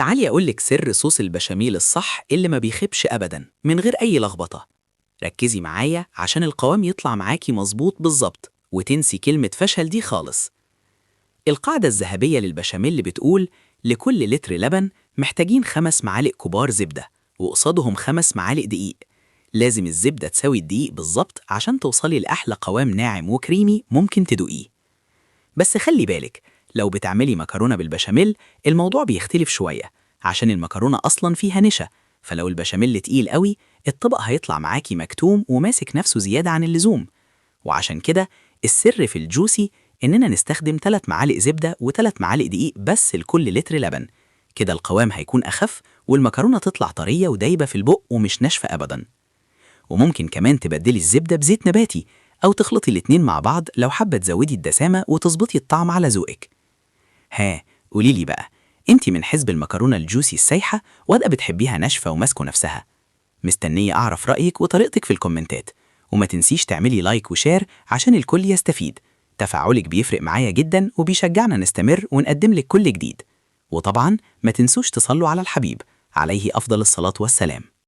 تعالي أقولك سر صوص البشاميل الصح اللي ما بيخيبش أبدا من غير أي لخبطة. ركزي معايا عشان القوام يطلع معاكي مظبوط بالظبط وتنسي كلمة فشل دي خالص. القاعدة الذهبية للبشاميل اللي بتقول لكل لتر لبن محتاجين 5 معالق كبار زبدة وقصادهم 5 معالق دقيق. لازم الزبدة تساوي الدقيق بالظبط عشان توصلي لأحلى قوام ناعم وكريمي ممكن تدوقيه. بس خلي بالك، لو بتعملي مكرونة بالبشاميل الموضوع بيختلف شوية عشان المكرونة أصلا فيها نشا، فلو البشاميل تقيل قوي الطبق هيطلع معاكي مكتوم وماسك نفسه زيادة عن اللزوم. وعشان كده السر في الجوسي إننا نستخدم 3 معالق زبدة و3 معالق دقيق بس لكل لتر لبن. كده القوام هيكون أخف والمكرونة تطلع طرية ودايبة في البق ومش ناشفة أبدا. وممكن كمان تبدلي الزبدة بزيت نباتي أو تخلطي الاتنين مع بعض لو حابة تزودي الدسامة وتظبطي الطعم على ذوقك. ها، قوليلي بقى، انتي من حزب المكرونة الجوسي السايحة ولا بتحبيها ناشفة وماسكة نفسها؟ مستنية أعرف رأيك وطريقتك في الكومنتات، وما تنسيش تعملي لايك وشير عشان الكل يستفيد. تفاعلك بيفرق معايا جدا وبيشجعنا نستمر ونقدم لك كل جديد. وطبعا ما تنسوش تصلوا على الحبيب عليه أفضل الصلاة والسلام.